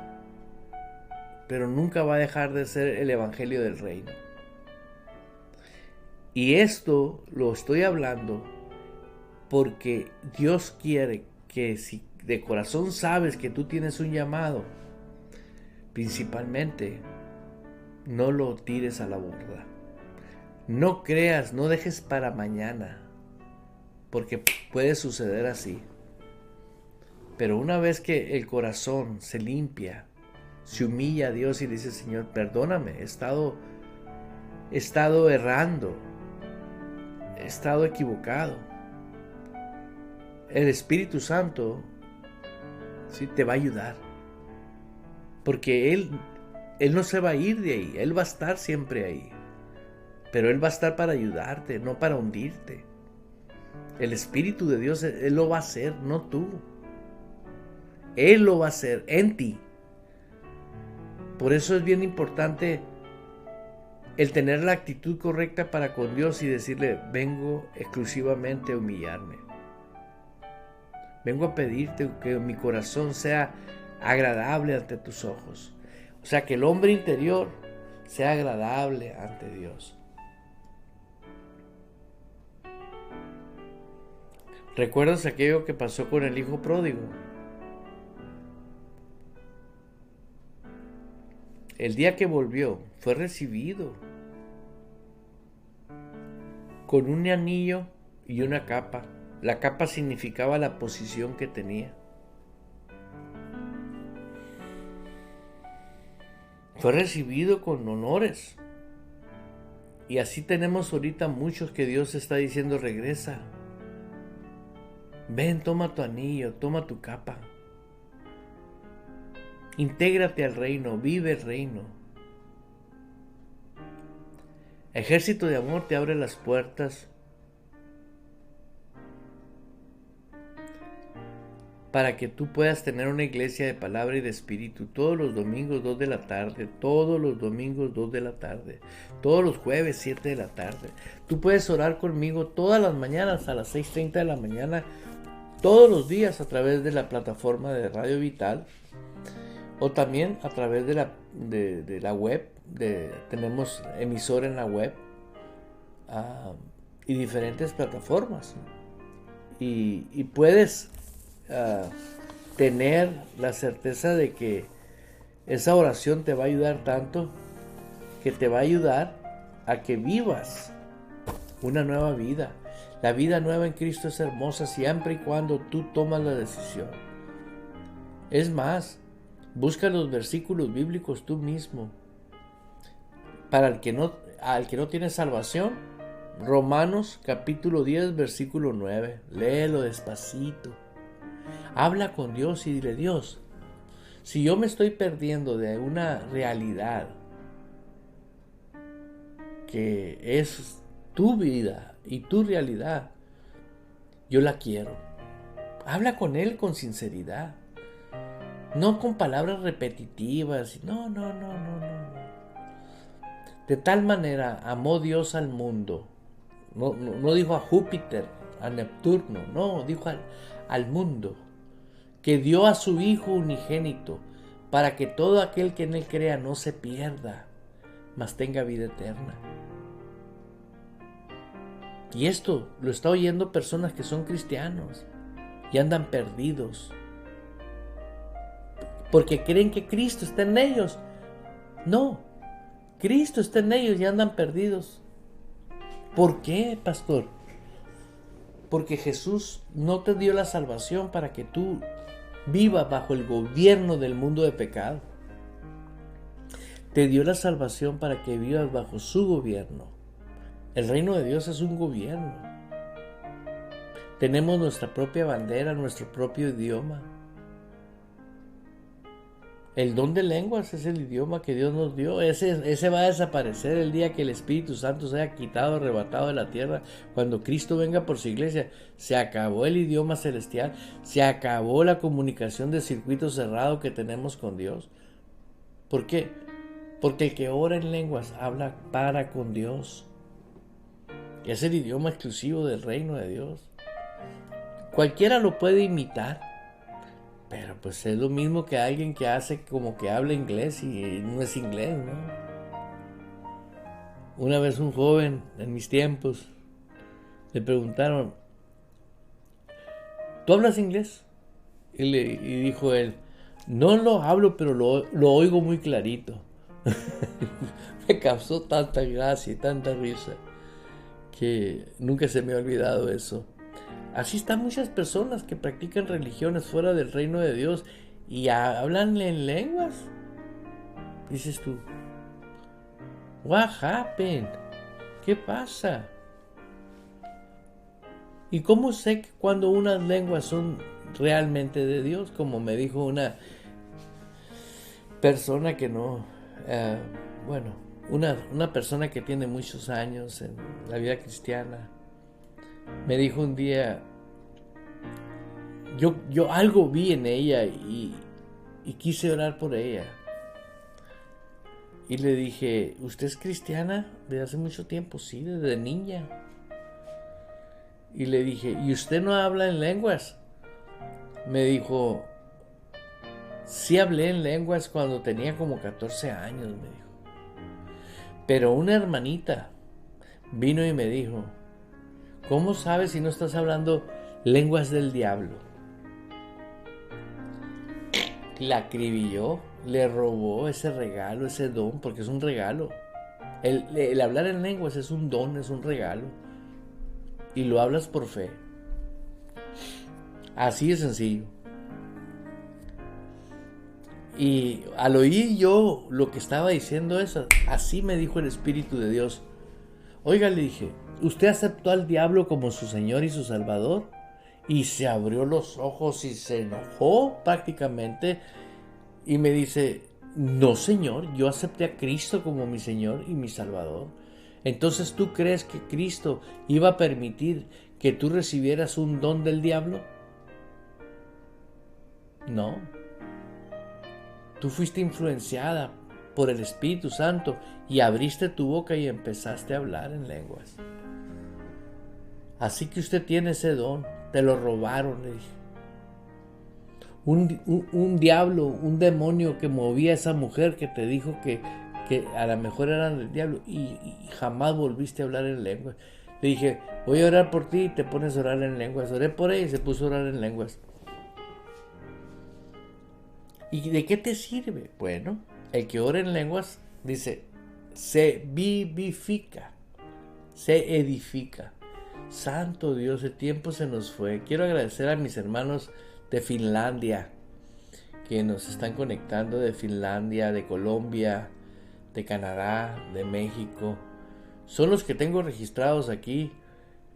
pero nunca va a dejar de ser el evangelio del reino. Y esto lo estoy hablando porque Dios quiere que si de corazón sabes que tú tienes un llamado, principalmente no lo tires a la borda. No creas, no dejes para mañana, porque puede suceder así. Pero una vez que el corazón se limpia, se humilla a Dios y dice: Señor, perdóname, he estado errando, he estado equivocado. El Espíritu Santo sí te va a ayudar, porque Él no se va a ir de ahí, Él va a estar siempre ahí. Pero Él va a estar para ayudarte, no para hundirte. El Espíritu de Dios, Él lo va a hacer, no tú. Él lo va a hacer en ti. Por eso es bien importante el tener la actitud correcta para con Dios y decirle: vengo exclusivamente a humillarme. Vengo a pedirte que mi corazón sea agradable ante tus ojos. O sea, que el hombre interior sea agradable ante Dios. ¿Recuerdas aquello que pasó con el hijo pródigo? El día que volvió, fue recibido con un anillo y una capa. La capa significaba la posición que tenía. Fue recibido con honores. Y así tenemos ahorita muchos que Dios está diciendo: regresa. Ven, toma tu anillo, toma tu capa. Intégrate al reino, vive el reino. Ejército de Amor te abre las puertas para que tú puedas tener una iglesia de palabra y de espíritu todos los domingos 2 de la tarde, todos los domingos 2 de la tarde, todos los jueves 7 de la tarde. Tú puedes orar conmigo todas las mañanas a las 6:30 de la mañana, todos los días a través de la plataforma de Radio Vital, o también a través de la web. Tenemos emisora en la web y diferentes plataformas. Y puedes tener la certeza de que esa oración te va a ayudar tanto, que te va a ayudar a que vivas una nueva vida. La vida nueva en Cristo es hermosa siempre y cuando tú tomas la decisión. Es más, busca los versículos bíblicos tú mismo. Para al que no tiene salvación, Romanos capítulo 10, versículo 9. Léelo despacito. Habla con Dios y dile: Dios, si yo me estoy perdiendo de una realidad que es tu vida y tu realidad, yo la quiero. Habla con Él con sinceridad. No con palabras repetitivas. No. De tal manera amó Dios al mundo. No dijo a Júpiter, a Neptuno. No, dijo al mundo. Que dio a su Hijo unigénito, para que todo aquel que en Él crea no se pierda, mas tenga vida eterna. Y esto lo está oyendo personas que son cristianos y andan perdidos. porque creen que Cristo está en ellos. No, Cristo está en ellos y andan perdidos. ¿Por qué, pastor? Porque Jesús no te dio la salvación para que tú vivas bajo el gobierno del mundo de pecado. Te dio la salvación para que vivas bajo su gobierno. El reino de Dios es un gobierno. Tenemos nuestra propia bandera, nuestro propio idioma. El don de lenguas es el idioma que Dios nos dio. Ese va a desaparecer el día que el Espíritu Santo sea quitado, arrebatado de la tierra. Cuando Cristo venga por su iglesia, se acabó el idioma celestial. Se acabó la comunicación de circuito cerrado que tenemos con Dios. ¿Por qué? Porque el que ora en lenguas habla para con Dios. Es el idioma exclusivo del reino de Dios. Cualquiera lo puede imitar, pero pues es lo mismo que alguien que hace como que habla inglés y no es inglés, ¿no? Una vez un joven en mis tiempos le preguntaron, ¿tú hablas inglés? Y dijo él, no lo hablo, pero lo oigo muy clarito. Me causó tanta gracia y tanta risa que nunca se me ha olvidado eso. Así están muchas personas que practican religiones fuera del reino de Dios y hablan en lenguas. Dices tú, what happened? ¿Qué pasa? ¿Y cómo sé que cuando unas lenguas son realmente de Dios? Como me dijo una persona que no, una persona que tiene muchos años en la vida cristiana. Me dijo un día, yo algo vi en ella y quise orar por ella. Y le dije, ¿usted es cristiana desde hace mucho tiempo? Sí, desde niña. Y le dije, ¿y usted no habla en lenguas? Me dijo, sí hablé en lenguas cuando tenía como 14 años, me dijo. Pero una hermanita vino y me dijo, ¿cómo sabes si no estás hablando lenguas del diablo? La acribilló, le robó ese regalo, ese don, porque es un regalo. El hablar en lenguas es un don, es un regalo. Y lo hablas por fe. Así de sencillo. Y al oír yo lo que estaba diciendo eso, así me dijo el Espíritu de Dios. Oiga, le dije, ¿usted aceptó al diablo como su Señor y su Salvador? Y se abrió los ojos y se enojó prácticamente. Y me dice, no, Señor, yo acepté a Cristo como mi Señor y mi Salvador. Entonces, ¿tú crees que Cristo iba a permitir que tú recibieras un don del diablo? No. Tú fuiste influenciada por el Espíritu Santo y abriste tu boca y empezaste a hablar en lenguas. Así que usted tiene ese don. Te lo robaron, le dije. Un diablo, un demonio que movía a esa mujer que te dijo que a lo mejor eran del diablo y jamás volviste a hablar en lenguas. Le dije, voy a orar por ti y te pones a orar en lenguas. Oré por ella y se puso a orar en lenguas. ¿Y de qué te sirve? Bueno, el que ora en lenguas, dice, se vivifica, se edifica. Santo Dios, el tiempo se nos fue. Quiero agradecer a mis hermanos de Finlandia, que nos están conectando de Finlandia, de Colombia, de Canadá, de México. Son los que tengo registrados aquí.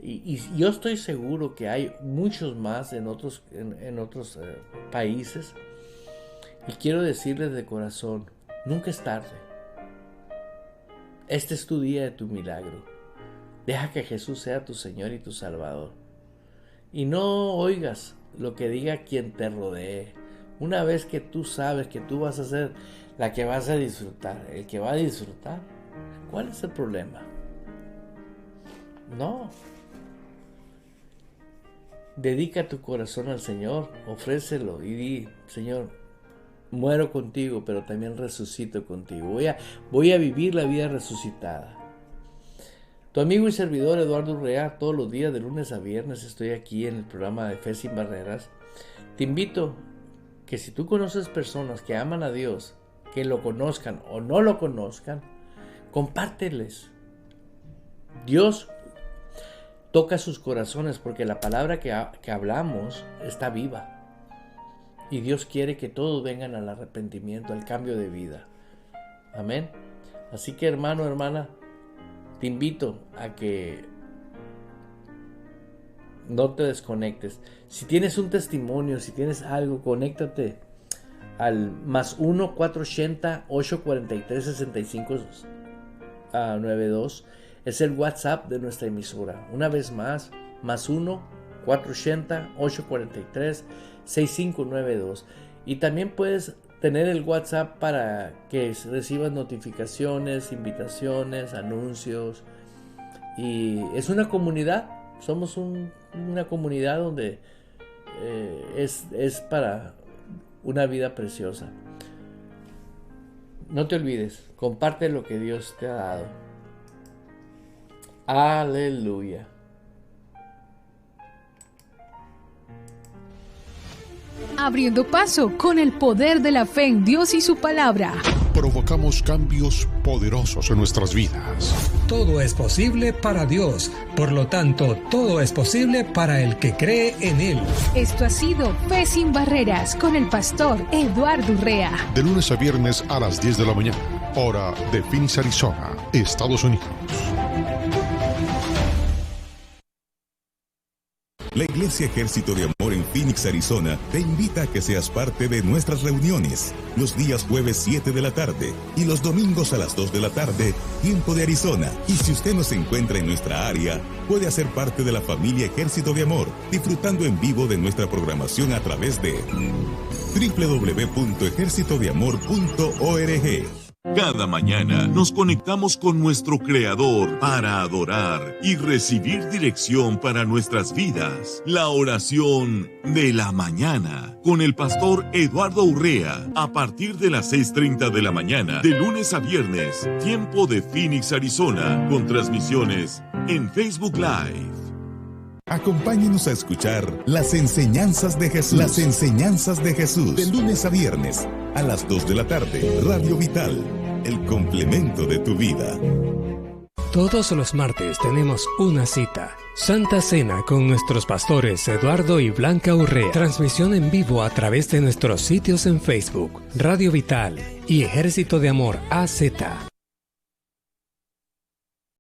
Y yo estoy seguro que hay muchos más en otros países. Y quiero decirles de corazón, nunca es tarde. Este es tu día de tu milagro. Deja que Jesús sea tu Señor y tu Salvador. Y no oigas lo que diga quien te rodee. Una vez que tú sabes que tú vas a ser la que vas a disfrutar, el que va a disfrutar, ¿cuál es el problema? No. Dedica tu corazón al Señor, ofrécelo y di, Señor, muero contigo, pero también resucito contigo. Voy a vivir la vida resucitada. Tu amigo y servidor Eduardo Urrea, todos los días de lunes a viernes estoy aquí en el programa de Fe Sin Barreras. Te invito que si tú conoces personas que aman a Dios, que lo conozcan o no lo conozcan, compárteles. Dios toca sus corazones porque la palabra que hablamos está viva. Y Dios quiere que todos vengan al arrepentimiento, al cambio de vida. Amén. Así que hermano, hermana, te invito a que no te desconectes. Si tienes un testimonio, si tienes algo, conéctate al +1 480 843 6592. Es el WhatsApp de nuestra emisora. Una vez más, +1 480 843 6592. Y también puedes tener el WhatsApp para que recibas notificaciones, invitaciones, anuncios. Y es una comunidad. Somos una comunidad donde es para una vida preciosa. No te olvides, comparte lo que Dios te ha dado. Aleluya. Abriendo paso con el poder de la fe en Dios y su palabra. Provocamos cambios poderosos en nuestras vidas. Todo es posible para Dios, por lo tanto, todo es posible para el que cree en Él. Esto ha sido Fe sin Barreras con el pastor Eduardo Urrea. De lunes a viernes a las 10 de la mañana, hora de Phoenix, Arizona, Estados Unidos. La Iglesia Ejército de Amor en Phoenix, Arizona, te invita a que seas parte de nuestras reuniones, los días jueves 7 de la tarde y los domingos a las 2 de la tarde, tiempo de Arizona. Y si usted no se encuentra en nuestra área, puede hacer parte de la familia Ejército de Amor, disfrutando en vivo de nuestra programación a través de www.ejercitodeamor.org. Cada mañana nos conectamos con nuestro Creador para adorar y recibir dirección para nuestras vidas. La oración de la mañana con el pastor Eduardo Urrea a partir de las 6:30 de la mañana de lunes a viernes, tiempo de Phoenix, Arizona, con transmisiones en Facebook Live. Acompáñenos a escuchar las enseñanzas de Jesús. Las enseñanzas de Jesús. De lunes a viernes a las 2 de la tarde. Radio Vital, el complemento de tu vida. Todos los martes tenemos una cita. Santa Cena con nuestros pastores Eduardo y Blanca Urrea. Transmisión en vivo a través de nuestros sitios en Facebook, Radio Vital y Ejército de Amor AZ.